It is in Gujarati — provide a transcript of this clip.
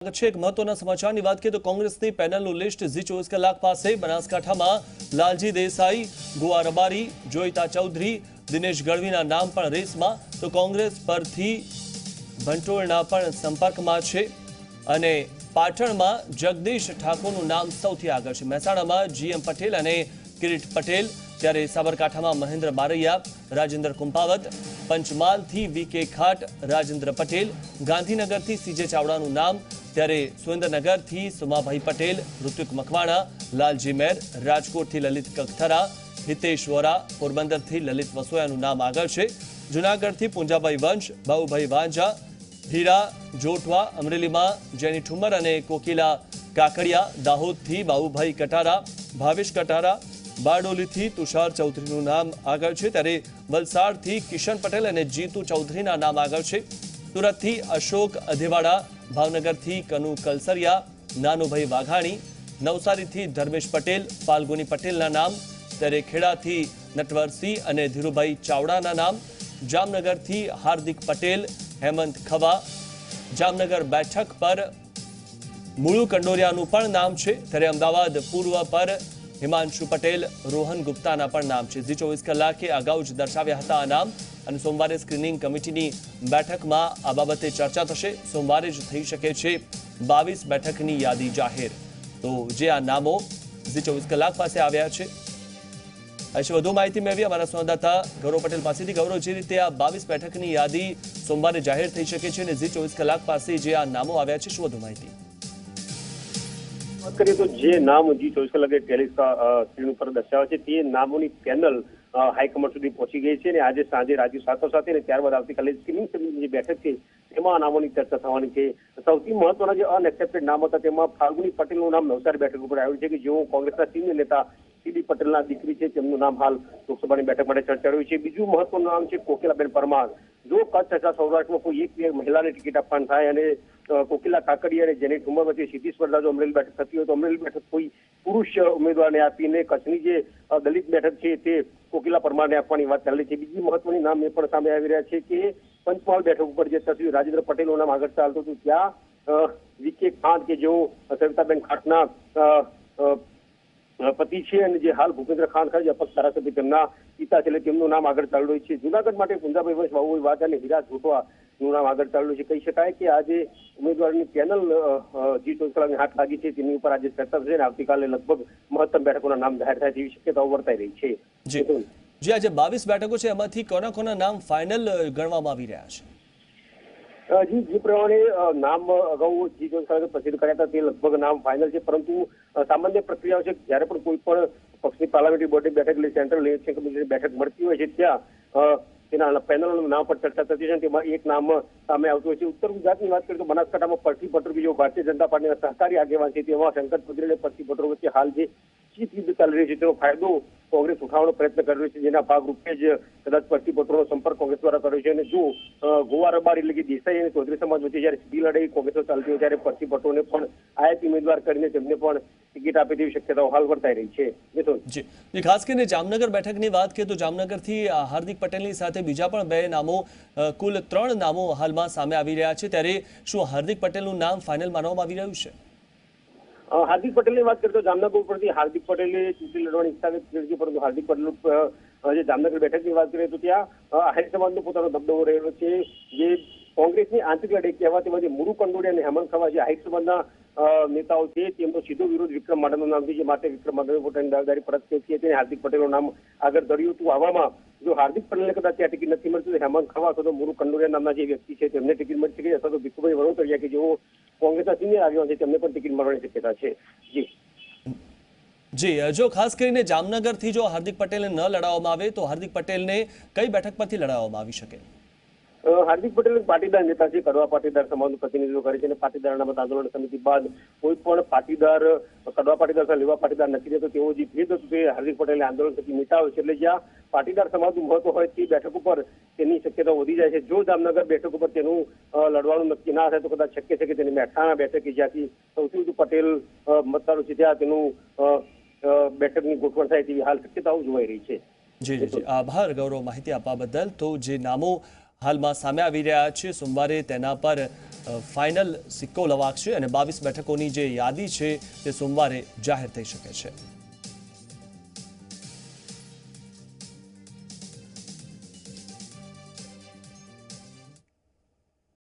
एक महत्वના સમાચારની વાત કરીએ તો કોંગ્રેસની પેનલનું લિસ્ટ ઝી 24 કલાક પાસે બનાસકાંઠામાં લાલજી દેસાઈ, ગુવા રબારી, જોઈતા ચૌધરી, દિનેશ ગઢવીના નામ પણ રેસમાં તો કોંગ્રેસ પરથી ભંટોળના પણ સંપર્કમાં છે અને પાટણમાં જગદીશ ઠાકોરનું નામ સૌથી આગળ છે। મહેસાણામાં જીએમ પટેલ અને કિરીટ પટેલ, ત્યારે સાબરકાંઠામાં મહેન્દ્ર બારૈયા, રાજેન્દ્ર કુંપાવત, પંચમહાલથી વીકે ખાટ, રાજેન્દ્ર પટેલ, ગાંધીનગરથી સીજે ચાવડાનું નામ, ત્યારે સુરેન્દ્રનગરથી સુમાભાઈ પટેલ, ઋત્વિક મકવાણા, લાલજી મેર, રાજકોટથી લલિત કગથરા, હિતેશ વોરા, પોરબંદરથી લલિત વસોયાનું નામ આગળ છે। જૂનાગઢથી પુંજાભાઈ વંશ, બાબુભાઈ વાંજા, હીરા જોટવા, અમરેલીમાં જેની ઠુમર અને કોકિલા કાકડિયા, દાહોદથી બાબુભાઈ કટારા, ભાવેશ કટારા, બારડોલીથી તુષાર ચૌધરીનું નામ આગળ છે, ત્યારે વલસાડથી કિશન પટેલ અને જીતુ ચૌધરીના નામ આગળ છે। સુરતથી અશોક અધેવાડા, ભાવનગરથી કનુ કલસરિયા, નાનુભાઈ વાઘાણી, નવસારીથી ધર્મેશ પટેલ, ફાલ્ગુની પટેલના નામ, ત્યારે ખેડાથી નટવરસિંહ અને ધીરુભાઈ ચાવડાના નામ, જામનગરથી હાર્દિક પટેલ, હેમંત ખવા, જામનગર બેઠક પર મુળુ કંડોરિયાનું પણ નામ છે, ત્યારે અમદાવાદ પૂર્વ પર હિમાંશુ પટેલ, રોહન ગુપ્તાના પણ નામ છે। ઝી 24 કલાકે અગાઉ જ દર્શાવ્યા હતા આ નામ અને સોમવારે સ્ક્રીનિંગ કમિટીની બેઠકમાં આ બાબતે ચર્ચા થશે। સોમવારે જ થઈ શકે છે 22 બેઠકની યાદી જાહેર। તો જે આ નામો ઝી 24 કલાક પાસે આવ્યા છે, આજે વધુ માહિતી મેળવી અમારા સંવાદદાતા ગૌરવ પટેલ પાસેથી। ગૌરવ, જે રીતે આ 22 બેઠકની યાદી સોમવારે જાહેર થઈ શકે છે અને ઝી 24 કલાક પાસે જે આ નામો આવ્યા છે, શું વધુ માહિતી? बात करिए तो जे नाम जी 24 कलाक टेलिस स्क्रीन पर दर्शावे છે તે નામોની પેનલ હાઈકમાન્ડ સુધી પહોંચી ગઈ છે અને આજે સાંજે રાજીવ સાતવ સાથે અને ત્યારબાદ આવતીકાલે સ્ક્રીનિંગ સમિતિની જે બેઠક છે તેમાં આ નામોની ચર્ચા થવાની છે। સૌથી મહત્વના જે અનએક્સેપ્ટેડ નામ હતા તેમાં ફાલ્ગુની પટેલનું નામ નવસારી બેઠક ઉપર આવ્યું છે કે જેઓ કોંગ્રેસના સિનિયર નેતા સીડી પટેલના દીકરી છે, તેમનું નામ હાલ લોકસભાની બેઠક માટે ચર્ચા રહ્યું છે। બીજું મહત્વનું નામ છે કોકિલાબેન પરમાર। જો કચ્છ તથા સૌરાષ્ટ્રમાં કોઈ એક મહિલાને ટિકિટ આપવાની થાય અને કોકિલા કાકડિયા અને જેની ઠુમર વચ્ચે સીધી સ્પર્ધા જો અમરેલી બેઠક થતી હોય તો અમરેલી બેઠક કોઈ પુરુષ ઉમેદવારને આપીને કચ્છની જે દલિત બેઠક છે તે કોકિલા પરમારને આપવાની વાત ચાલી છે। બીજી મહત્વની નામ એ પણ સામે આવી રહ્યા છે કે પંચમહાલ બેઠક ઉપર જે તસવીર રાજેન્દ્ર પટેલનું નામ આગળ ચાલતું હતું ત્યાં વીકે ખાટ કે જેઓ સવિતાબેન ખાટના પતિ છે અને જે હાલ ભૂપેન્દ્ર ખાન ખાન જે અપક્ષ ધારાસભ્ય તેમના પિતા છે તેમનું નામ આગળ ચાલી રહ્યું છે। જૂનાગઢ માટે પુંજાભાઈ વંશ, બાબુભાઈ વાઘા અને હીરા જોટવાનું નામ આગળ ચાલી રહ્યું છે। કહી શકાય કે આજે ઉમેદવારની પેનલ જી 24 કલાકની હાથ લાગી છે તેની ઉપર આજે ચર્ચા થશે અને આવતીકાલે લગભગ મહત્તમ બેઠકોના નામ જાહેર થાય તેવી શક્યતાઓ વર્તાઈ રહી છે। જે આજે 22 બેઠકો છે એમાંથી કોના કોના નામ ફાઇનલ ગણવામાં આવી રહ્યા છે? જી જે પ્રમાણે નામ અગાઉ જી 24 કલાકે પ્રસિદ્ધ કર્યા હતા તે લગભગ નામ ફાઇનલ છે, પરંતુ સામાન્ય પ્રક્રિયા છે જ્યારે પણ કોઈ પણ પક્ષની પાર્લામેન્ટરી બોર્ડની બેઠક એટલે સેન્ટ્રલ ઇલેક્શન કમિશનની બેઠક મળતી હોય છે ત્યાં તેના પેનલનું નામ પર ચર્ચા થતી છે। તેમાં એક નામ સામે આવતું હોય છે। ઉત્તર ગુજરાતની વાત કરીએ તો બનાસકાંઠામાં પરથી પટોર જેઓ ભારતીય જનતા પાર્ટીના સહકારી આગેવાન છે તેમાં શંકર ચૌધરી અને પરથી પટોર વચ્ચે હાલ જે ચીત યુદ્ધ ચાલી રહ્યું છે તેનો ફાયદો કોંગ્રેસ ઉઠાવવાનો પ્રયત્ન કરી રહ્યું છે, જેના ભાગરૂપે જ કદાચ પરથી પટોરનો સંપર્ક કોંગ્રેસ દ્વારા કર્યો છે। અને જો ગોવા રબારી એટલે કે દેસાઈ અને ચૌધરી સમાજ વચ્ચે જયારે સીધી લડાઈ કોંગ્રેસમાં ચાલતી હોય ત્યારે પરથી પટોરને પણ આયાત ઉમેદવાર કરીને તેમને પણ ટિકિટ આપે તેવી શક્યતાઓ હાલ વર્તાઈ રહી છે। જી, ખાસ કરીને જામનગર બેઠકની વાત કરીએ તો જામનગરથી હાર્દિક પટેલની સાથે બીજા પણ બે નામો, કુલ 3 નામો હાલમાં સામે આવી રહ્યા છે, ત્યારે શું હાર્દિક પટેલનું નામ ફાઇનલ માનવામાં આવી રહ્યું છે? હાર્દિક પટેલની વાત કરીએ તો જામનગર ઉપરથી હાર્દિક પટેલે ચૂંટણી લડવાની ઈચ્છા વ્યક્ત કરી છે, પરંતુ હાર્દિક પટેલ જે જામનગર બેઠકની વાત કરીએ તો ત્યાં આહિર સમાજનો પોતાનો દબદબો રહેલો છે। જે કોંગ્રેસની આંતરિક લડાઈ કહેવાતીમાં જે મુરુ કંડોડિયા અને હેમંત ખવા જે આહિર સમાજના નેતાઓ છે તેમનો સીધો વિરોધ વિક્રમ માડમનું નામ છે, જે માટે વિક્રમ માડમે પોતાની દાવેદારી પરત ખેંચી હતી અને હાર્દિક પટેલનું નામ આગળ ધર્યું હતું। આવામાં જો હાર્દિક પટેલને કદાચ ત્યાં ટિકિટ નથી મળતી તો હેમંત ખવા અથવા તો મુરુ કંડોડિયા નામના જે વ્યક્તિ છે તેમને ટિકિટ મળી શકે અથવા તો ભીખુભાઈ વડોતરિયા કે જેઓ કોંગ્રેસના સિનિયર આગેવાન છે તેમને પણ ટિકિટ મળવાની શક્યતા છે। જી, જો ખાસ કરીને જામનગરથી જો હાર્દિક પટેલને ન લડાવવામાં આવે તો હાર્દિક પટેલને કઈ બેઠક પરથી લડાવવામાં આવી શકે? હાર્દિક પટેલ પાટીદાર નેતા છે, કડવા પાટીદાર સમાજનું પ્રતિનિધિત્વ કરે છે અને પાટીદાર અનામત આંદોલન સમિતિ બાદ કોઈ પણ પાટીદાર કડવા પાટીદાર અથવા લેવા પાટીદાર નથી રહેતો તેવો જે ભેદ હતો તે હાર્દિક પટેલે આંદોલન સમિતિ મિટાવ્યો છે। એટલે જ્યાં પાટીદાર સમાજનું મહત્વ હોય તે બેઠક ઉપર તેની શક્યતા વધી જાય છે। જો જામનગર બેઠક ઉપર તેનું લડવાનું નક્કી ના થાય તો કદાચ શક્ય છે કે તેની મહેસાણા બેઠક કે જ્યાંથી સૌથી વધુ પટેલ મતદારો છે ત્યાં તેનું બેઠકની ગોઠવણ થાય તેવી હાલ શક્યતાઓ જોવાઈ રહી છે। જી, આભાર ગૌરવ માહિતી આપવા બદલ। તો જે નામો હાલમાં સામે આવી રહ્યા છે. સોમવારે તેના પર ફાઇનલ સિક્કો લવાશે અને 22 બેઠકોની જે યાદી છે તે સોમવારે જાહેર થઈ શકે છે.